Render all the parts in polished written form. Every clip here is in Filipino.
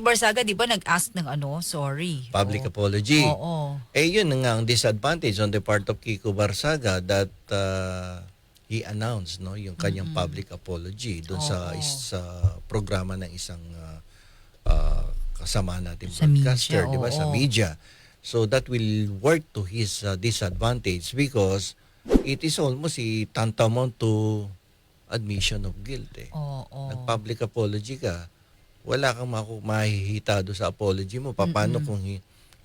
Barsaga, di ba, nag-ask ng sorry. Public apology. Oo. Yun na nga ang disadvantage on the part of Kiko Barsaga that he announced yung kanyang public apology doon sa programa ng isang kasama natin Sa broadcaster, media, di ba? Sa oo. media. So that will work to his disadvantage because it is almost tantamount to admission of guilt. Oo. Nag-public apology ka, wala kang mahihita doon sa apology mo. Paano kung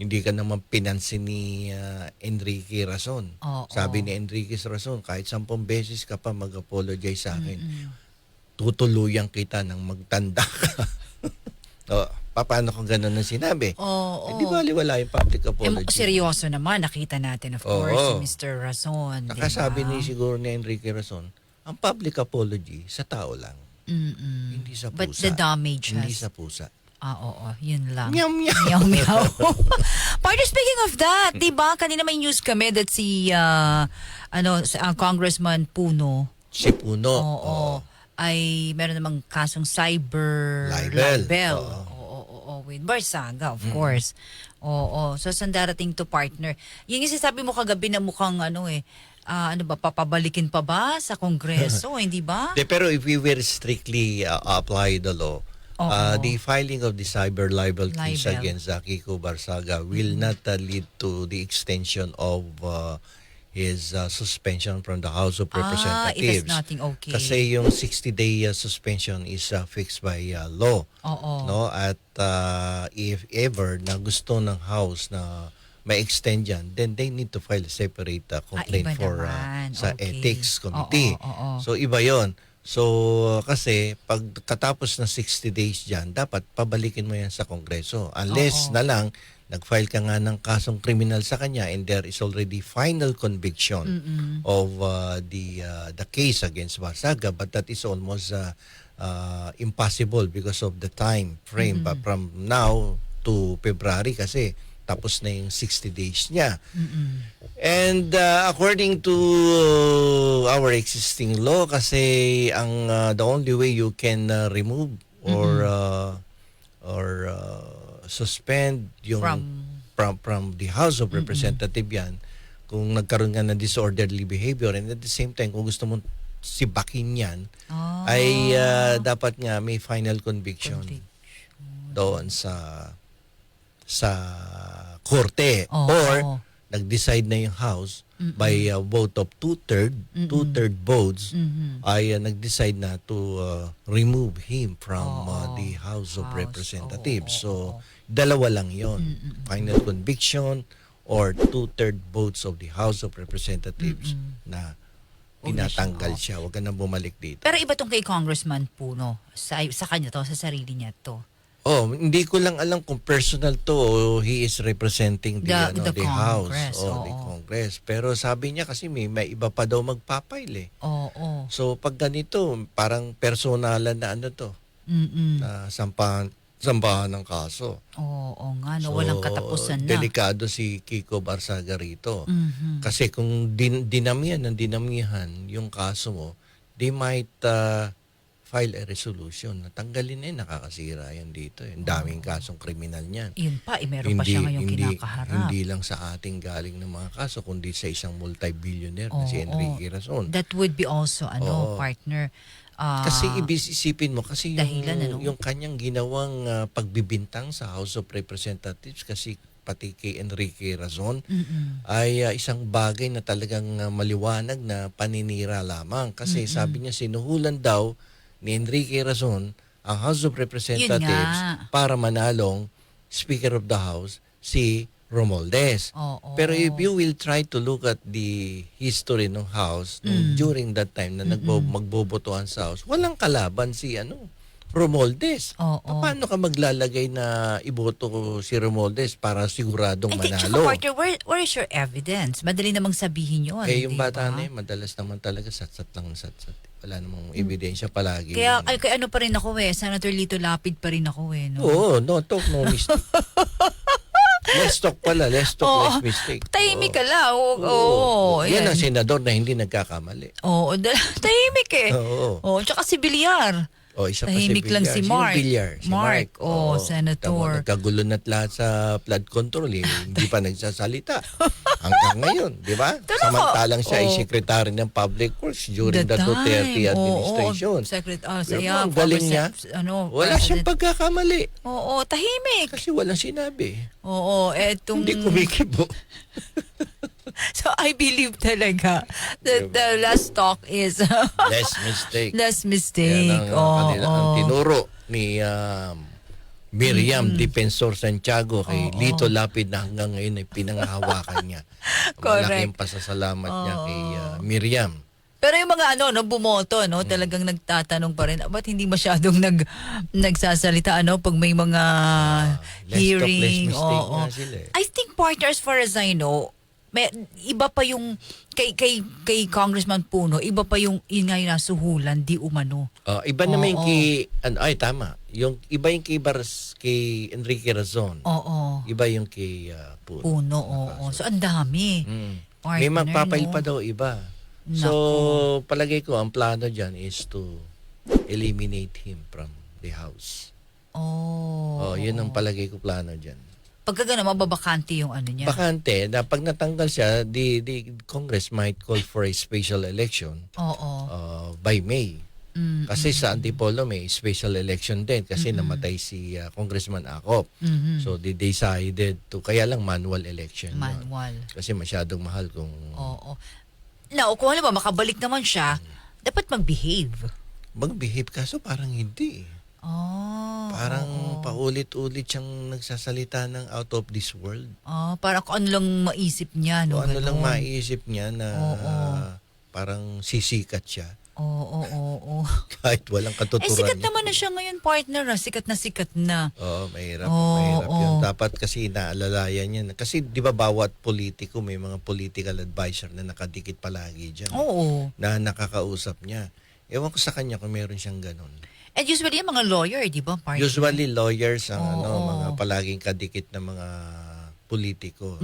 hindi ka naman pinansin ni Enrique Razon? Oo. Sabi ni Enrique Razon, kahit 10 beses ka pa mag-apologize sa akin, tutuluyan kita ng magtanda ka. Paano kung gano'n ang sinabi? Oo. Di ba wala yung public apology? Seryoso naman, nakita natin, of course, si Mr. Razon. Nakasabi siguro ni Enrique Razon, ang public apology sa tao lang. Hindi sa pusa. But the damage Hindi has... sa pusa. Oo, yun lang. Meow, meow. Meow, meow. Partner, speaking of that, di ba, kanina may news kami that si Congressman Puno. Si Puno. Oo. Ay meron namang kasong cyber libel. Oo, with Barsaga, of course. Oo. So, saan darating to, partner? Yung sabi mo kagabi na mukhang papabalikin pa ba sa Kongreso, hindi ba? Pero if we were strictly apply the law, the filing of the cyber libel case against Kiko Barsaga will not lead to the extension of his suspension from the House of Representatives. It is nothing okay. Kasi yung 60-day suspension is fixed by law. Oo. No? At if ever na gusto ng House na ma-extend yan, then they need to file a separate complaint for sa Ethics Committee. So iba yon. So kasi pag katapos ng 60 days dyan, dapat pabalikin mo yan sa Kongreso. Unless na lang nag-file ka nga ng kasong kriminal sa kanya and there is already final conviction of the case against Barsaga, but that is almost impossible because of the time frame from now to February kasi tapos na yung 60 days niya. And according to our existing law kasi ang the only way you can remove or suspend yung from the House of Representatives yan kung nagkaroon nga ng disorderly behavior and at the same time kung gusto mong sibakin yan ay dapat nga may final conviction doon sa korte or nag-decide na yung House by a vote of two-third votes ay nag-decide na to remove him from the House of Representatives. So, dalawa lang yon, final conviction or two-third votes of the House of Representatives na tinatanggal siya. Huwag ka na bumalik dito. Pero iba tong kay Congressman Puno. Sa kanya to, sa sarili niya to. Hindi ko lang alam kung personal to o he is representing the House o the Congress. Pero sabi niya kasi may iba pa daw magpapail Oo. So pag ganito, parang personalan na to. Na sambahan ng kaso. Oo nga, walang katapusan na. Delikado si Kiko Barsaga rito. Kasi kung dinamihan yung kaso mo, they might file a resolution. Natanggalin nakakasira yan dito. Ang daming kasong kriminal niyan. Yun pa, meron pa siya ngayong kinakaharap. Hindi lang sa ating galing ng mga kaso, kundi sa isang multi-billionaire na si Enrique Razon. That would be also, partner. Kasi isipin mo, kasi yung kanyang ginawang pagbibintang sa House of Representatives, kasi pati kay Enrique Razon, ay isang bagay na talagang maliwanag na paninira lamang. Kasi sabi niya, sinuhulan daw ni Enrique Razon ang House of Representatives para manalong Speaker of the House si Romualdez. Pero if you will try to look at the history ng House during that time na magbobotohan sa House, walang kalaban si Romualdez. Paano ka maglalagay na iboto ko si Romualdez para siguradong manalo? Partner, where is your evidence? Madali namang sabihin yun. Yung bata na madalas naman talaga satsat lang ng satsat. Wala namang ebidensya palagi. Kaya ano pa rin ako Senator Lito Lapid pa rin ako no? Oo, no talk, no mistake. Let's talk, less mistake. Tahimik ka lang. Yan ang senador na hindi nagkakamali. Tahimik Oo. Tsaka si Villar. O, isa pa si Tahimik lang Villar. si Sino Mark. Villar? Si Mark, Oo. senator. Nagkagulo na't lahat sa flood control. Hindi pa nagsasalita. Hanggang ngayon, di ba? Samantalang siya ay secretary ng Public Works during the Duterte administration. Ang galing niya. Wala siyang pagkakamali. Oo, tahimik. Kasi walang sinabi. Oo, etong... Hindi kumikibo. So I believe talaga that the last talk is Less mistake. less mistake. Yan ang tinuro ni Miriam Defensor Santiago kay Lito Lapid na hanggang ngayon ay pinanghahawakan niya. Malaking pasasalamat niya kay Miriam. Pero yung mga bumoto, talagang nagtatanong pa rin, ba't hindi masyadong nagsasalita, pag may mga hearing. Less mistake nga sila eh. I think, partner, as far as I know, iba pa yung kay Congressman Puno, iba pa yung yun nga yung nasuhulan, di umano. Iba naman yung kay, tama, yung iba yung kay Enrique Razon. Oo. Iba yung kay Puno. Puno, oo. So, ang dami. Partner, May magpapail pa daw iba. So, palagay ko, ang plano dyan is to eliminate him from the House. Yun ang palagay ko plano dyan. Pagka gano'n, mababakante yung niya. Bakante, na pag natanggal siya, the Congress might call for a special election by May. Kasi sa Antipolo may special election din kasi namatay si Congressman Acop. So they decided to, kaya lang manual election. Manual. Kasi masyadong mahal kung... Now, kung halimbawa makabalik naman siya, dapat mag-behave. Mag-behave kaso parang hindi. Parang paulit-ulit siyang nagsasalita ng out of this world. Parang kung ano lang maisip niya. Kung ano lang maisip niya na parang sisikat siya. Kahit walang katuturan. Sikat naman na siya ngayon, partner. Sikat na. Mahirap. Mahirap yun. Dapat kasi naalalayan niya. Kasi di ba bawat politiko may mga political advisor na nakadikit palagi dyan. Na nakakausap niya. Ewan ko sa kanya kung meron siyang ganun. And usually yung mga lawyer, di ba, partner? Usually lawyers ang mga palaging kadikit na mga politiko.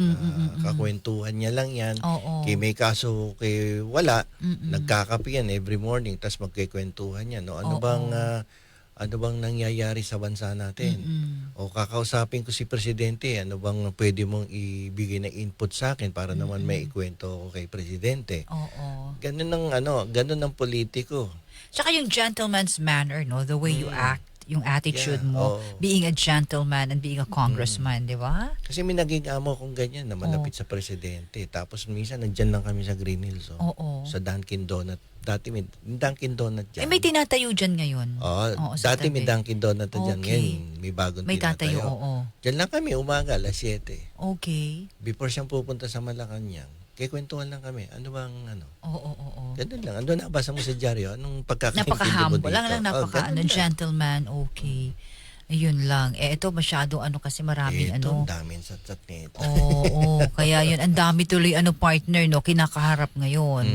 Kakwentuhan niya lang yan. Kay may kaso kay wala, nagkakape yan every morning tapos magkikwentuhan yan. Ano bang nangyayari sa bansa natin? O kakausapin ko si Presidente, ano bang pwede mong ibigay na input sa akin para naman may ikwento ko kay Presidente. Ganun ang politiko. Tsaka yung gentleman's manner, the way you act, yung attitude mo, being a gentleman and being a congressman, di ba? Kasi may naging amo kong ganyan na malapit sa Presidente. Tapos minsan nandyan lang kami sa Green Hills. Sa Dunkin Donut. Dati may Dunkin Donut dyan. May tinatayo dyan ngayon. Dati may Dunkin Donut dyan. Ngayon may bagong may tinatayo. Dyan lang kami umaga, alas 7. Okay. Before siyang pupunta sa Malacanang, kikwentuhan lang kami. Ano bang Ganun lang. Ano nabasa mo sa dyaryo? Anong pagkakaintindi mo dito? Napaka-humble lang, gentleman, okay. Ayun lang. Ito masyado kasi maraming Ito, daming satsat nito. Kaya yun, ang dami tuloy partner, kinakaharap ngayon.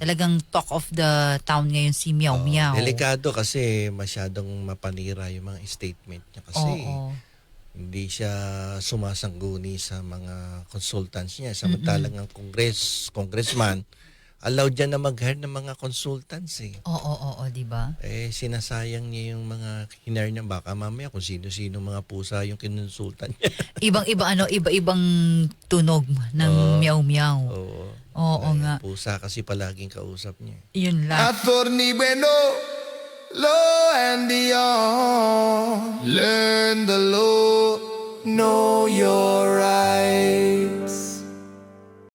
Talagang talk of the town ngayon si Meow Meow. Delikado kasi masyadong mapanira yung mga statement niya kasi hindi siya sumasangguni sa mga consultants niya. Samantalang ang congressman, allowed dyan na mag-hire ng mga consultants eh. Di ba? Sinasayang niya yung mga hinire niya. Baka mamaya kung sino-sino mga pusa yung kinonsultan niya. Iba-ibang tunog ng Meow Meow. Oo nga. Pusa kasi palaging kausap niya. Yun lang. Attorney Bueno, law and the law. Learn the law, know your right.